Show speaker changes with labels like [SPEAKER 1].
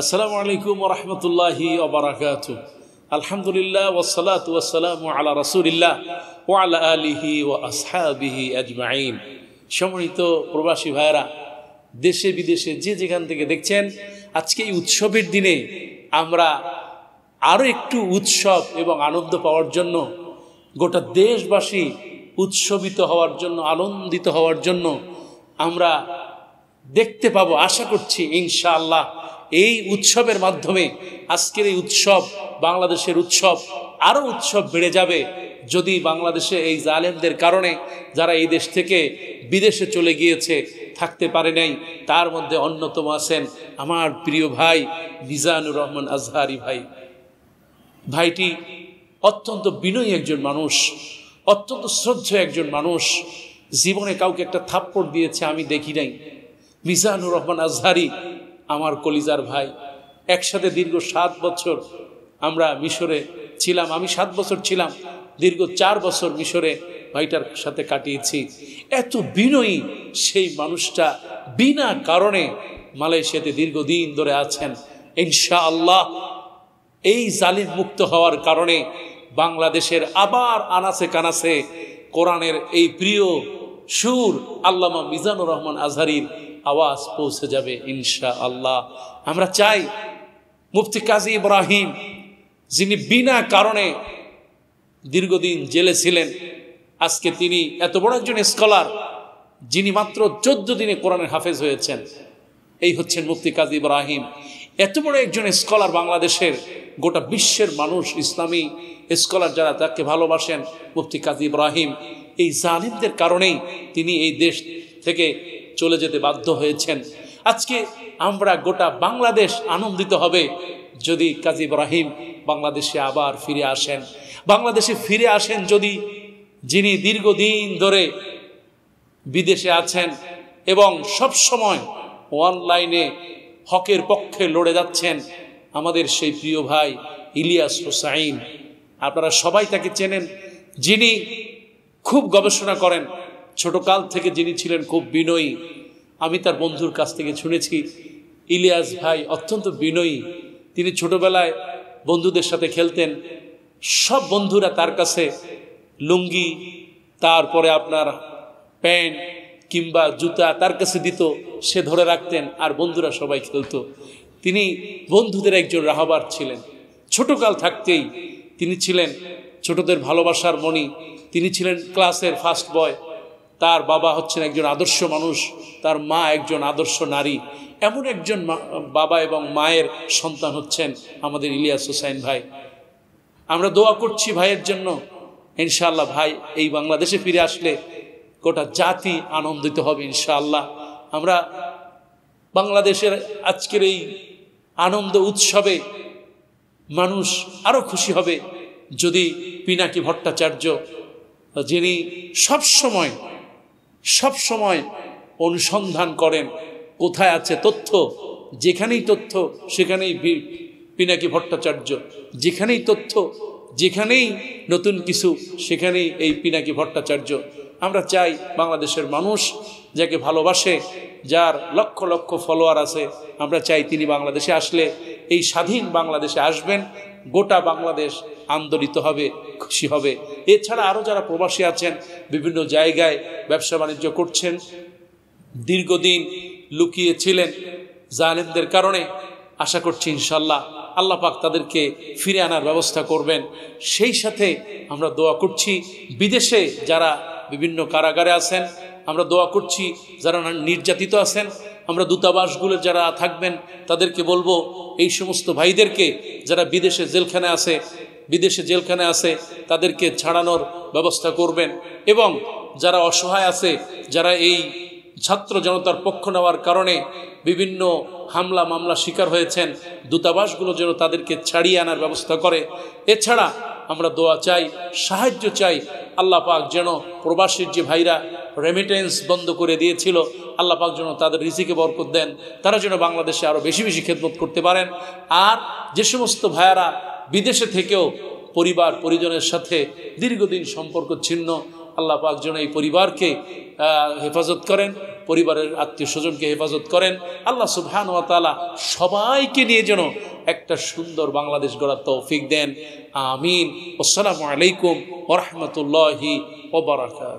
[SPEAKER 1] আসসালামু আলাইকুম ওয়া রাহমাতুল্লাহি ওয়া বারাকাতুহু। আলহামদুলিল্লাহ ওয়াসসালাতু ওয়াসসালামু আলা রাসূলিল্লাহ ওয়া আলা আলিহি ওয়া আসহাবিহি আজমাইন। সম্মানিত প্রবাসী ভাইরা, দেশে বিদেশে যে যেখান থেকে দেখছেন, আজকে এই উৎসবের দিনে আমরা আরো একটু উৎসব এবং আনন্দ পাওয়ার জন্য, গোটা দেশবাসী উৎসবিত হওয়ার জন্য, আনন্দিত হওয়ার জন্য আমরা দেখতে পাবো, আশা করছি ইনশাআল্লাহ। এই উৎসবের মাধ্যমে আজকের এই উৎসব, বাংলাদেশের উৎসব, আরো উৎসব বেড়ে যাবে যদি বাংলাদেশে এই জালেমদের কারণে যারা এই দেশ থেকে বিদেশে চলে গিয়েছে, থাকতে পারে নাই, তার মধ্যে অন্যতম আছেন আমার প্রিয় ভাই মিজানুর রহমান আজহারি ভাই। ভাইটি অত্যন্ত বিনয়ী একজন মানুষ, অত্যন্ত শ্রদ্ধেয় একজন মানুষ। জীবনে কাউকে একটা থাপ্পড় দিয়েছে আমি দেখি নাই। মিজানুর রহমান আজহারি আমার কলিজার ভাই। একসাথে দীর্ঘ 7 বছর আমরা মিশরে ছিলাম। আমি 7 বছর ছিলাম, দীর্ঘ 4 বছর মিশরে ভাইটার সাথে কাটিয়েছি। এত বিনয়ী সেই মানুষটা বিনা কারণে মালয়েশিয়াতে দীর্ঘদিন ধরে আছেন। ইনশাআল্লাহ এই জালিম মুক্ত হওয়ার কারণে বাংলাদেশের আবার আনাসে কানাসে কোরআনের এই প্রিয় সুর আল্লামা মিজানুর রহমান আজহারির আওয়াজ পৌঁছে যাবে ইনশাআল্লাহ। আমরা চাই মুফতি কাজী ইব্রাহিম, যিনি বিনা কারণে দীর্ঘদিন জেলে ছিলেন, আজকে তিনি এত বড় একজন স্কলার, যিনি মাত্র 14 দিনে কোরআনের হাফেজ হয়েছেন। এই হচ্ছেন মুফতি কাজী ইব্রাহিম। এত বড় একজন স্কলার, বাংলাদেশের গোটা বিশ্বের মানুষ, ইসলামী স্কলার যারা তাকে ভালোবাসেন, মুফতি কাজী ইব্রাহিম, এই জালিমদের কারণেই তিনি এই দেশ থেকে চলে যেতে বাধ্য হয়েছেন। আজকে আমরা গোটা বাংলাদেশ আনন্দিত হবে যদি কাজী ইব্রাহিম বাংলাদেশে আবার ফিরে আসেন। বাংলাদেশে ফিরে আসেন যদি, যিনি দীর্ঘদিন ধরে বিদেশে আছেন এবং সব সময় অনলাইনে হকের পক্ষে লড়ে যাচ্ছেন, আমাদের সেই প্রিয় ভাই ইলিয়াস হোসাইন। আপনারা সবাই তাকে চেনেন, যিনি খুব গবেষণা করেন। ছোটকাল থেকে যিনি ছিলেন খুব বিনয়ী। আমি তার বন্ধুর কাছ থেকে শুনেছি ইলিয়াস ভাই অত্যন্ত বিনয়ী। তিনি ছোটবেলায় বন্ধুদের সাথে খেলতেন, সব বন্ধুরা তার কাছে লুঙ্গি, তারপরে আপনার প্যান্ট কিংবা জুতা তার কাছে দিত, সে ধরে রাখতেন আর বন্ধুরা সবাই খেলতো। তিনি বন্ধুদের একজন রাহবার ছিলেন। ছোটকাল থাকতেই তিনি ছিলেন ছোটদের ভালোবাসার মণি। তিনি ছিলেন ক্লাসের ফার্স্ট বয়। তার বাবা হচ্ছেন একজন আদর্শ মানুষ, তার মা একজন আদর্শ নারী। এমন একজন বাবা এবং মায়ের সন্তান হচ্ছেন আমাদের ইলিয়াস হোসাইন ভাই। আমরা দোয়া করছি ভাইয়ের জন্য। ইনশাআল্লাহ ভাই এই বাংলাদেশে ফিরে আসলে গোটা জাতি আনন্দিত হবে ইনশাআল্লাহ। আমরা বাংলাদেশের আজকের এই আনন্দ উৎসবে মানুষ আরো খুশি হবে যদি পিনাকি ভট্টাচার্য, যিনি সব সময় অনুসন্ধান করেন কোথায় আছে তথ্য, যেখানেই তথ্য সেখানেই পিনাকি ভট্টাচার্য, যেখানেই তথ্য, যেখানেই নতুন কিছু সেখানেই এই পিনাকি ভট্টাচার্য। আমরা চাই বাংলাদেশের মানুষ যাকে ভালোবাসে, যার লক্ষ লক্ষ ফলোয়ার আছে, আমরা চাই তিনি বাংলাদেশে আসলে, এই স্বাধীন বাংলাদেশে আসবেন, গোটা বাংলাদেশ আন্দোলিত হবে, খুশি হবে। এছাড়া আরও যারা প্রবাসী আছেন, বিভিন্ন জায়গায় ব্যবসা বাণিজ্য করছেন, দীর্ঘদিন লুকিয়ে ছিলেন জালেমদের কারণে, আশা করছি ইনশাআল্লাহ আল্লাহ পাক তাদেরকে ফিরে আনার ব্যবস্থা করবেন। সেই সাথে আমরা দোয়া করছি বিদেশে যারা বিভিন্ন কারাগারে আছেন, আমরা দোয়া করছি যারা নির্যাতিত আছেন, আমরা দূতাবাসগুলো যারা থাকবেন তাদেরকে বলবো এই সমস্ত ভাইদেরকে যারা বিদেশে জেলখানে আছে তাদেরকে ছাড়ানোর ব্যবস্থা করবেন। এবং যারা অসহায় আছে, যারা এই ছাত্র জনতার পক্ষ নেওয়ার কারণে বিভিন্ন হামলা মামলা শিকার হয়েছেন, দূতাবাসগুলো যেন তাদেরকে ছাড়িয়ে আনার ব্যবস্থা করে। এছাড়া আমরা দোয়া চাই, সাহায্য চাই, আল্লাহ পাক যেন প্রবাসীর যে ভাইরা রেমিটেন্স বন্ধ করে দিয়েছিল, আল্লাহ পাক যেন তাদের রিজিকে বরকত দেন, তারা যেন বাংলাদেশে আরও বেশি বেশি খেদমত করতে পারেন। আর যে সমস্ত ভাইয়ারা বিদেশে থেকেও পরিবার পরিজনের সাথে দীর্ঘদিন সম্পর্ক ছিন্ন, আল্লাহ পাক যেন এই পরিবারকে হেফাজত করেন, পরিবারের আত্মীয় স্বজনকে হেফাজত করেন। আল্লাহ সুবহানাহু ওয়া তাআলা সবাইকে নিয়ে যেন একটা সুন্দর বাংলাদেশ গড়ার তৌফিক দেন। আমিন। আসসালামু আলাইকুম ওয়া রাহমাতুল্লাহি ওয়া বারাকাতুহু।